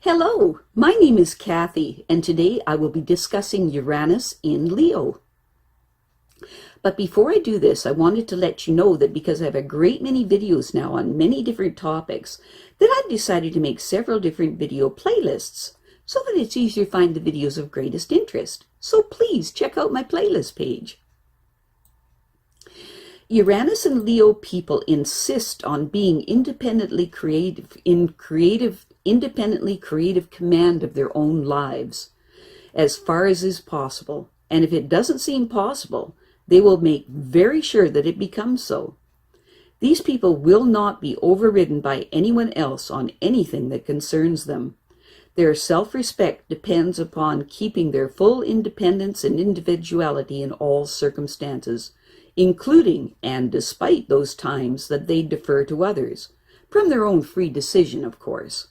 Hello, my name is Kathy, and today I will be discussing Uranus in Leo. But before I do this, I wanted to let you know that because I have a great many videos now on many different topics, that I've decided to make several different video playlists so that it's easier to find the videos of greatest interest. So please check out my playlist page. Uranus and Leo people insist on being independently creative command of their own lives, as far as is possible. And if it doesn't seem possible, they will make very sure that it becomes so. These people will not be overridden by anyone else on anything that concerns them. Their self-respect depends upon keeping their full independence and individuality in all circumstances, including and despite those times that they defer to others, from their own free decision, of course.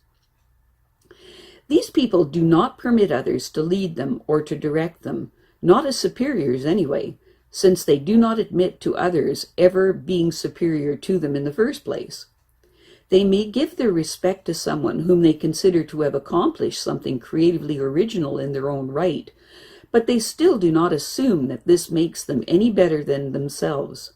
These people do not permit others to lead them or to direct them, not as superiors anyway, since they do not admit to others ever being superior to them in the first place. They may give their respect to someone whom they consider to have accomplished something creatively original in their own right, but they still do not assume that this makes them any better than themselves.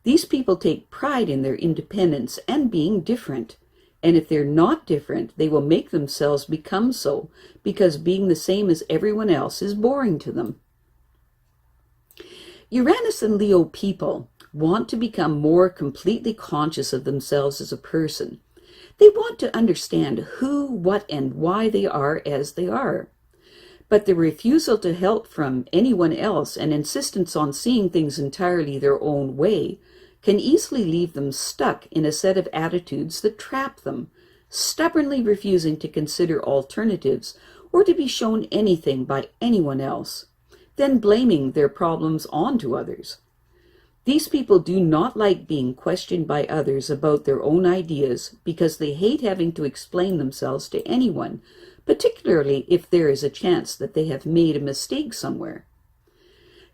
These people take pride in their independence and being different, and if they're not different, they will make themselves become so, because being the same as everyone else is boring to them. Uranus and Leo people want to become more completely conscious of themselves as a person. They want to understand who, what, and why they are as they are. But the refusal to help from anyone else and insistence on seeing things entirely their own way can easily leave them stuck in a set of attitudes that trap them, stubbornly refusing to consider alternatives or to be shown anything by anyone else, then blaming their problems onto others. These people do not like being questioned by others about their own ideas because they hate having to explain themselves to anyone, particularly if there is a chance that they have made a mistake somewhere.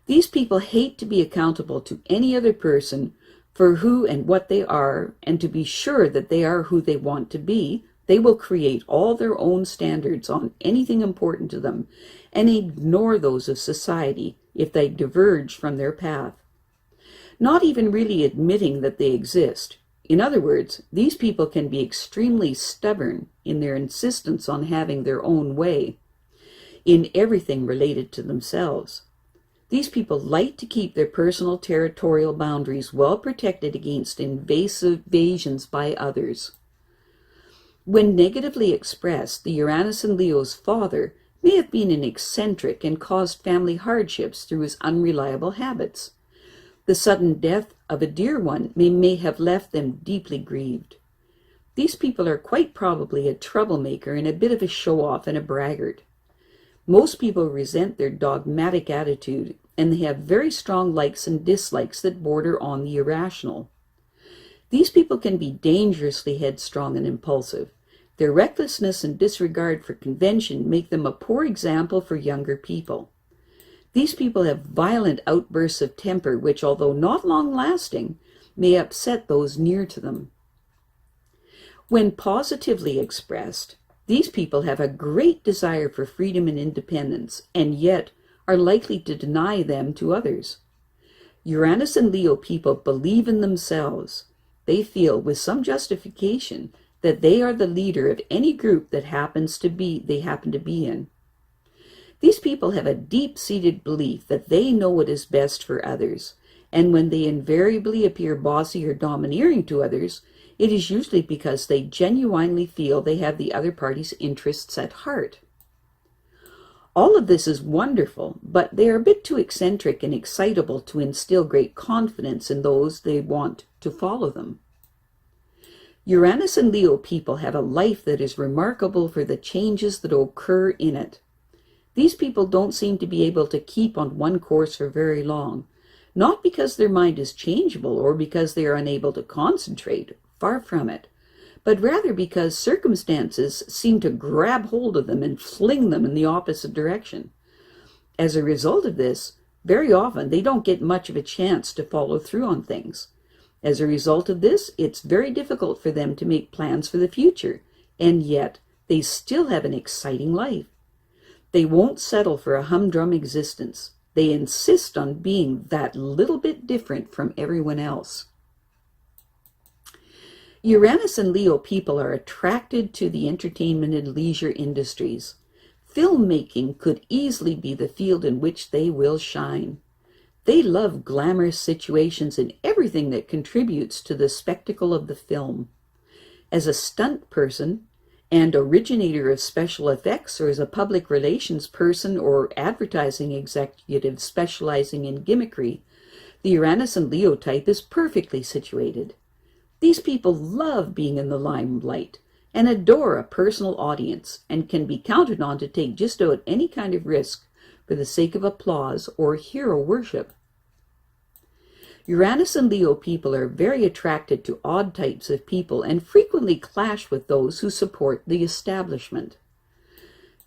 These people hate to be accountable to any other person for who and what they are, and to be sure that they are who they want to be, they will create all their own standards on anything important to them and ignore those of society if they diverge from their path, not even really admitting that they exist. In other words, these people can be extremely stubborn in their insistence on having their own way in everything related to themselves. These people like to keep their personal territorial boundaries well protected against invasive invasions by others. When negatively expressed, the Uranus and Leo's father may have been an eccentric and caused family hardships through his unreliable habits. The sudden death of a dear one may have left them deeply grieved. These people are quite probably a troublemaker and a bit of a show-off and a braggart. Most people resent their dogmatic attitude, and they have very strong likes and dislikes that border on the irrational. These people can be dangerously headstrong and impulsive. Their recklessness and disregard for convention make them a poor example for younger people. These people have violent outbursts of temper which, although not long-lasting, may upset those near to them. When positively expressed, these people have a great desire for freedom and independence, and yet are likely to deny them to others. Uranus and Leo people believe in themselves. They feel, with some justification, that they are the leader of any group that they happen to be in. These people have a deep-seated belief that they know what is best for others, and when they invariably appear bossy or domineering to others, it is usually because they genuinely feel they have the other party's interests at heart. All of this is wonderful, but they are a bit too eccentric and excitable to instill great confidence in those they want to follow them. Uranus and Leo people have a life that is remarkable for the changes that occur in it. These people don't seem to be able to keep on one course for very long, not because their mind is changeable or because they are unable to concentrate, far from it, but rather because circumstances seem to grab hold of them and fling them in the opposite direction. As a result of this, very often they don't get much of a chance to follow through on things. As a result of this, it's very difficult for them to make plans for the future, and yet They still have an exciting life. They won't settle for a humdrum existence. They insist on being that little bit different from everyone else. Uranus and Leo people are attracted to the entertainment and leisure industries. Filmmaking could easily be the field in which they will shine. They love glamorous situations and everything that contributes to the spectacle of the film. As a stunt person and originator of special effects, or as a public relations person or advertising executive specializing in gimmickry, the Uranus and Leo type is perfectly situated. These people love being in the limelight and adore a personal audience and can be counted on to take just about any kind of risk for the sake of applause or hero worship. Uranus and Leo people are very attracted to odd types of people and frequently clash with those who support the establishment.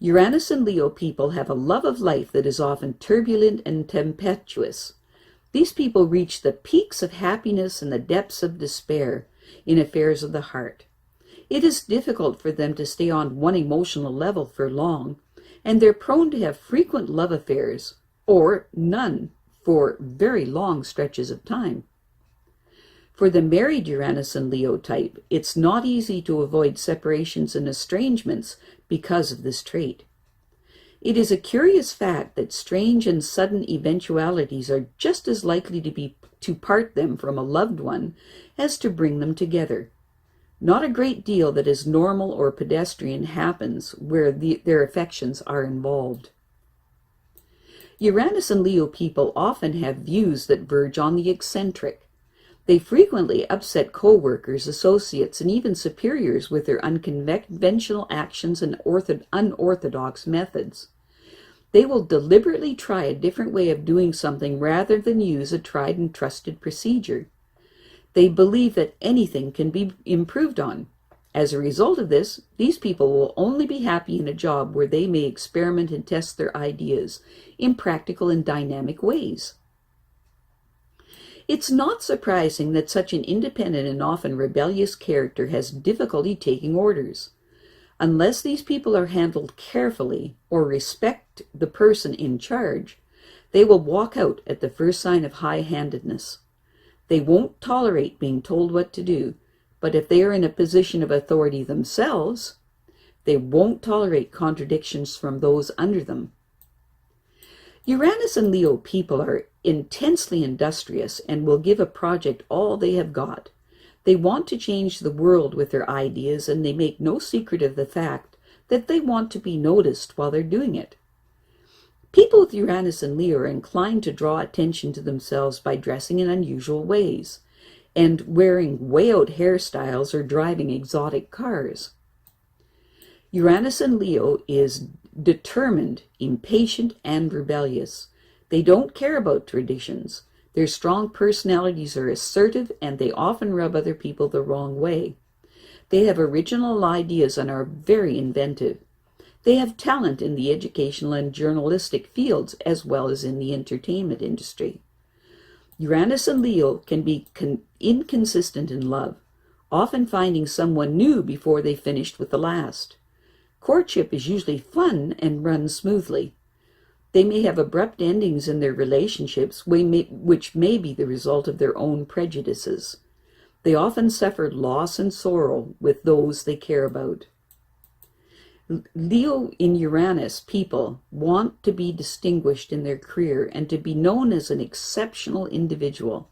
Uranus and Leo people have a love of life that is often turbulent and tempestuous. These people reach the peaks of happiness and the depths of despair in affairs of the heart. It is difficult for them to stay on one emotional level for long, and they're prone to have frequent love affairs, or none, for very long stretches of time. For the married Uranus and Leo type, it's not easy to avoid separations and estrangements because of this trait. It is a curious fact that strange and sudden eventualities are just as likely to part them from a loved one as to bring them together. Not a great deal that is normal or pedestrian happens where their affections are involved. Uranus and Leo people often have views that verge on the eccentric. They frequently upset co-workers, associates, and even superiors with their unconventional actions and unorthodox methods. They will deliberately try a different way of doing something rather than use a tried and trusted procedure. They believe that anything can be improved on. As a result of this, these people will only be happy in a job where they may experiment and test their ideas in practical and dynamic ways. It's not surprising that such an independent and often rebellious character has difficulty taking orders. Unless these people are handled carefully or respect the person in charge, they will walk out at the first sign of high-handedness. They won't tolerate being told what to do, but if they are in a position of authority themselves, they won't tolerate contradictions from those under them. Uranus and Leo people are intensely industrious and will give a project all they have got. They want to change the world with their ideas, and they make no secret of the fact that they want to be noticed while they're doing it. People with Uranus and Leo are inclined to draw attention to themselves by dressing in unusual ways and wearing way-out hairstyles or driving exotic cars. Uranus and Leo is determined, impatient, and rebellious. They don't care about traditions. Their strong personalities are assertive, and they often rub other people the wrong way. They have original ideas and are very inventive. They have talent in the educational and journalistic fields as well as in the entertainment industry. Uranus and Leo can be inconsistent in love, often finding someone new before they finished with the last. Courtship is usually fun and runs smoothly. They may have abrupt endings in their relationships, which may be the result of their own prejudices. They often suffer loss and sorrow with those they care about. Leo in Uranus people want to be distinguished in their career and to be known as an exceptional individual.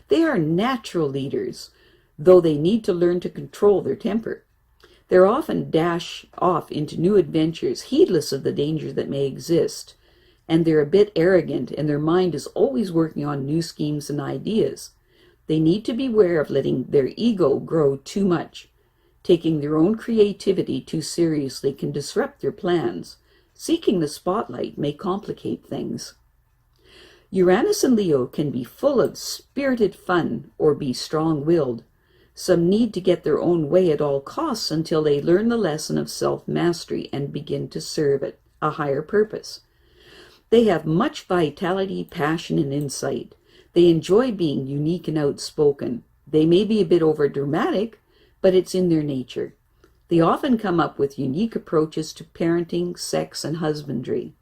They are natural leaders, though they need to learn to control their temper. They're often dash off into new adventures, heedless of the danger that may exist, and they're a bit arrogant, and their mind is always working on new schemes and ideas. They need to beware of letting their ego grow too much. Taking their own creativity too seriously can disrupt their plans. Seeking the spotlight may complicate things. Uranus and Leo can be full of spirited fun or be strong-willed. Some need to get their own way at all costs until they learn the lesson of self-mastery and begin to serve it, a higher purpose. They have much vitality, passion, and insight. They enjoy being unique and outspoken. They may be a bit overdramatic, but it's in their nature. They often come up with unique approaches to parenting, sex, and husbandry.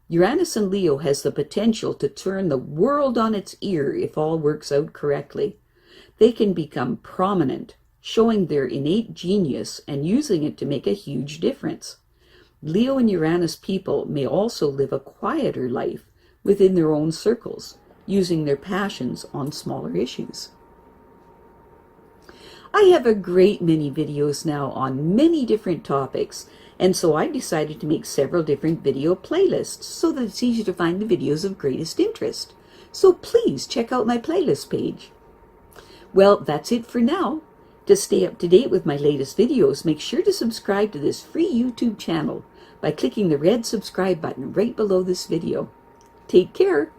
Uranus in Leo has the potential to turn the world on its ear if all works out correctly. They can become prominent, showing their innate genius and using it to make a huge difference. Leo and Uranus people may also live a quieter life within their own circles, using their passions on smaller issues. I have a great many videos now on many different topics, and so I decided to make several different video playlists so that it's easy to find the videos of greatest interest. So please check out my playlist page. Well, that's it for now. To stay up to date with my latest videos, make sure to subscribe to this free YouTube channel by clicking the red subscribe button right below this video. Take care.